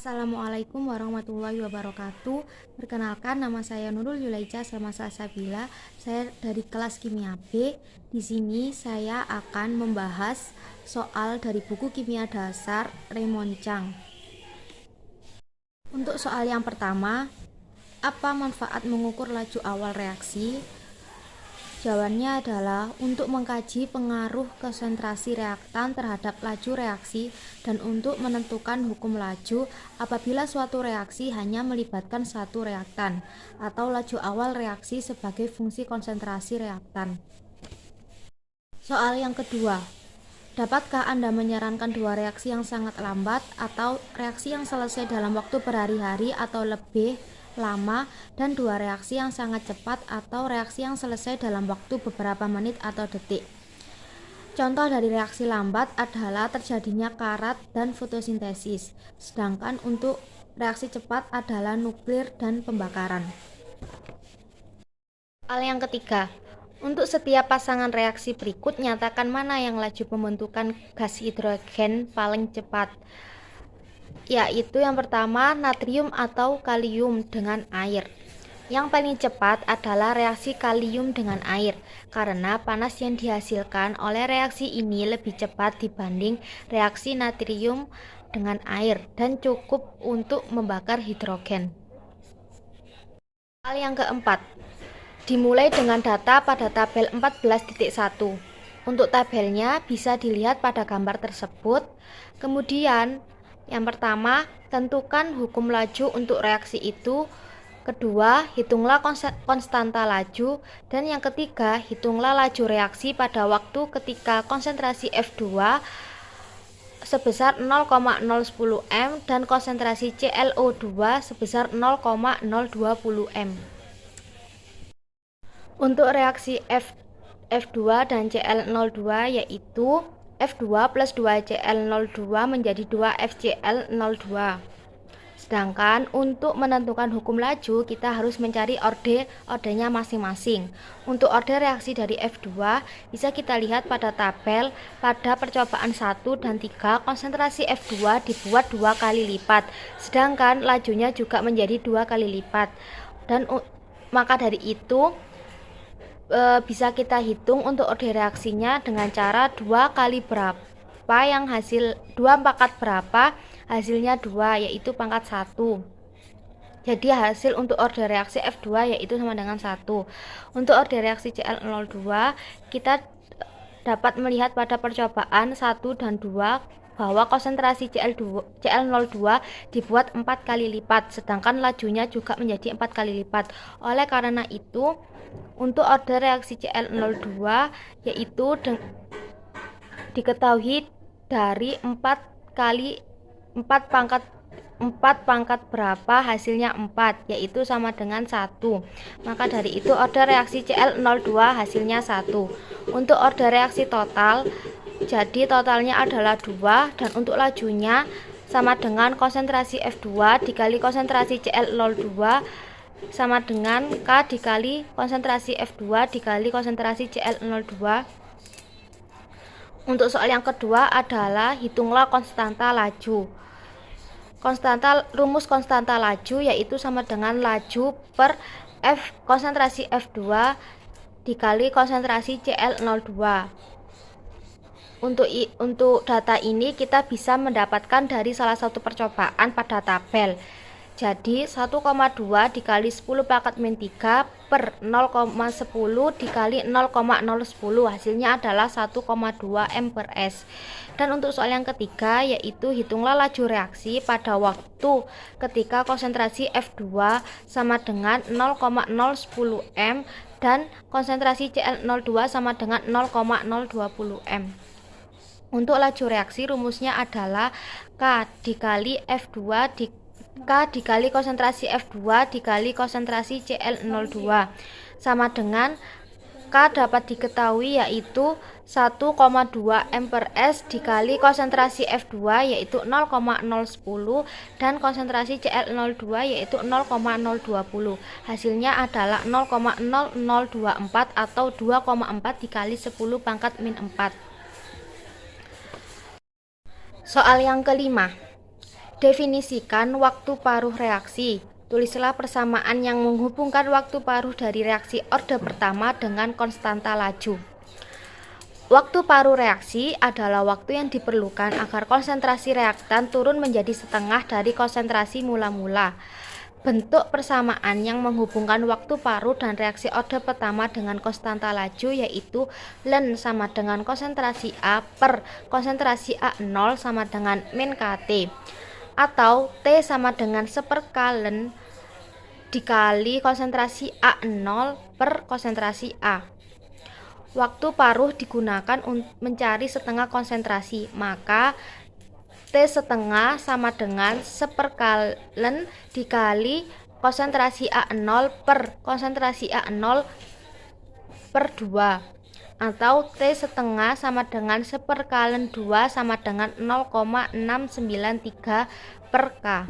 Assalamualaikum warahmatullahi wabarakatuh. Perkenalkan, nama saya Nurul Yulaica Salma Salsabila. Saya dari kelas Kimia B. Di sini saya akan membahas soal dari buku Kimia Dasar Raymond Chang. Untuk soal yang pertama, apa manfaat mengukur laju awal reaksi? Jawabannya adalah untuk mengkaji pengaruh konsentrasi reaktan terhadap laju reaksi dan untuk menentukan hukum laju apabila suatu reaksi hanya melibatkan satu reaktan atau laju awal reaksi sebagai fungsi konsentrasi reaktan. Soal yang kedua, dapatkah Anda menyarankan dua reaksi yang sangat lambat atau reaksi yang selesai dalam waktu berhari-hari atau lebih lama dan dua reaksi yang sangat cepat atau reaksi yang selesai dalam waktu beberapa menit atau detik? Contoh dari reaksi lambat adalah terjadinya karat dan fotosintesis, sedangkan untuk reaksi cepat adalah nuklir dan pembakaran. Hal yang ketiga, untuk setiap pasangan reaksi berikut nyatakan mana yang laju pembentukan gas hidrogen paling cepat, yaitu yang pertama natrium atau kalium dengan air. Yang paling cepat adalah reaksi kalium dengan air, karena panas yang dihasilkan oleh reaksi ini lebih cepat dibanding reaksi natrium dengan air dan cukup untuk membakar hidrogen. Hal yang keempat, dimulai dengan data pada tabel 14.1. Untuk tabelnya bisa dilihat pada gambar tersebut. Kemudian, yang pertama, tentukan hukum laju untuk reaksi itu. Kedua, hitunglah konstanta laju. Dan yang ketiga, hitunglah laju reaksi pada waktu ketika konsentrasi F2 sebesar 0,010 m dan konsentrasi ClO2 sebesar 0,020 m. Untuk reaksi F2 dan Cl02 yaitu F2 plus 2Cl02 menjadi 2FCl02. Sedangkan untuk menentukan hukum laju kita harus mencari ordernya masing-masing. Untuk order reaksi dari F2 bisa kita lihat pada tabel. Pada percobaan 1 dan 3 konsentrasi F2 dibuat 2 kali lipat, sedangkan lajunya juga menjadi 2 kali lipat. Dan maka dari itu bisa kita hitung untuk order reaksinya dengan cara 2 kali berapa yang hasil 2 pangkat berapa hasilnya 2, yaitu pangkat 1. Jadi hasil untuk order reaksi F2 yaitu sama dengan 1. Untuk order reaksi Cl02 kita dapat melihat pada percobaan 1 dan 2 bahwa konsentrasi Cl02 dibuat 4 kali lipat, sedangkan lajunya juga menjadi 4 kali lipat. Oleh karena itu, untuk order reaksi Cl02 yaitu diketahui dari 4 pangkat berapa hasilnya 4, yaitu sama dengan 1. Maka dari itu order reaksi Cl02 hasilnya 1. Untuk order reaksi total, jadi totalnya adalah 2, dan untuk lajunya sama dengan konsentrasi F2 dikali konsentrasi Cl02 sama dengan K dikali konsentrasi F2 dikali konsentrasi Cl02. Untuk soal yang kedua adalah hitunglah konstanta laju. Rumus konstanta laju yaitu sama dengan laju per konsentrasi F2 dikali konsentrasi Cl02. Untuk data ini kita bisa mendapatkan dari salah satu percobaan pada tabel. Jadi 1,2 dikali 10 pangkat min 3 per 0,10 dikali 0,010 hasilnya adalah 1,2 m per s. Dan untuk soal yang ketiga yaitu hitunglah laju reaksi pada waktu ketika konsentrasi F2 sama dengan 0,010 m dan konsentrasi Cl02 sama dengan 0,020 m. Untuk laju reaksi rumusnya adalah K dikali konsentrasi F2 dikali konsentrasi Cl02 sama dengan K dapat diketahui yaitu 1,2 m per s dikali konsentrasi F2 yaitu 0,010 dan konsentrasi Cl02 yaitu 0,020. Hasilnya adalah 0,0024 atau 2,4 dikali 10 pangkat min 4. Soal yang kelima, Definisikan waktu paruh reaksi. Tulislah persamaan yang menghubungkan waktu paruh dari reaksi orde pertama dengan konstanta laju. Waktu paruh reaksi adalah waktu yang diperlukan agar konsentrasi reaktan turun menjadi setengah dari konsentrasi mula-mula. Bentuk persamaan yang menghubungkan waktu paruh dan reaksi orde pertama dengan konstanta laju yaitu ln sama dengan konsentrasi A per konsentrasi A0 sama dengan min kT, atau T sama dengan 1/k ln dikali konsentrasi A0 per konsentrasi A. Waktu paruh digunakan untuk mencari setengah konsentrasi, maka T setengah sama dengan 1/k ln dikali konsentrasi A0 per konsentrasi A0 per 2, atau T setengah sama dengan 1/k ln 2 sama dengan 0,693 per K.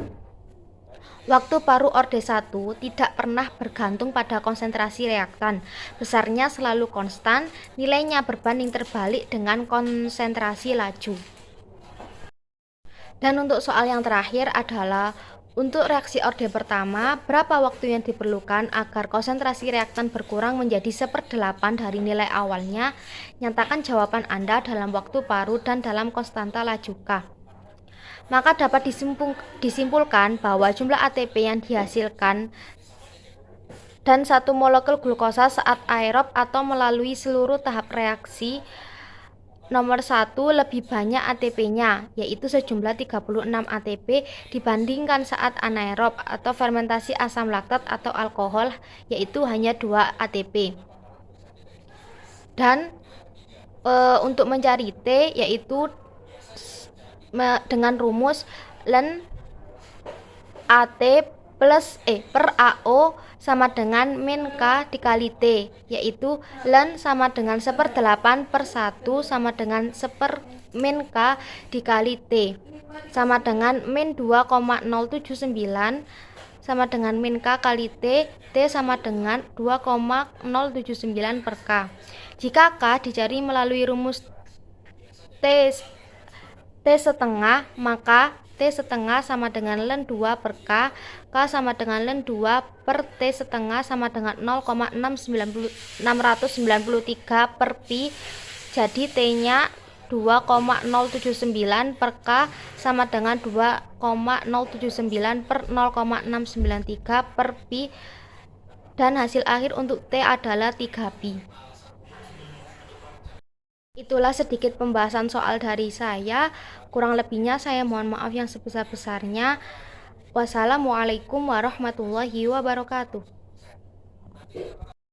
Waktu paruh orde 1 tidak pernah bergantung pada konsentrasi reaktan. Besarnya selalu konstan, nilainya berbanding terbalik dengan konsentrasi laju. Dan untuk soal yang terakhir adalah untuk reaksi orde pertama, berapa waktu yang diperlukan agar konsentrasi reaktan berkurang menjadi 1/8 dari nilai awalnya? Nyatakan jawaban Anda dalam waktu paruh dan dalam konstanta laju K. Maka dapat disimpulkan bahwa jumlah ATP yang dihasilkan dan 1 molekul glukosa saat aerob atau melalui seluruh tahap reaksi nomor 1 lebih banyak ATP-nya, yaitu sejumlah 36 ATP dibandingkan saat anaerob atau fermentasi asam laktat atau alkohol, yaitu hanya 2 ATP. Dan untuk mencari T yaitu dengan rumus ln AT plus per AO sama dengan min K dikali T, yaitu ln sama dengan 1/8 per 1 sama dengan min K dikali T, sama dengan min 2,079 sama dengan min K kali T, T sama dengan 2,079 per K. Jika K dicari melalui rumus T setengah, maka T setengah sama dengan ln 2 per K, K sama dengan ln 2 per T setengah sama dengan 0,693 per Pi, jadi T-nya 2,079 per K sama dengan 2,079 per 0,693 per Pi, dan hasil akhir untuk T adalah 3 Pi. Itulah sedikit pembahasan soal dari saya. Kurang lebihnya saya mohon maaf yang sebesar-besarnya. Wassalamualaikum warahmatullahi wabarakatuh.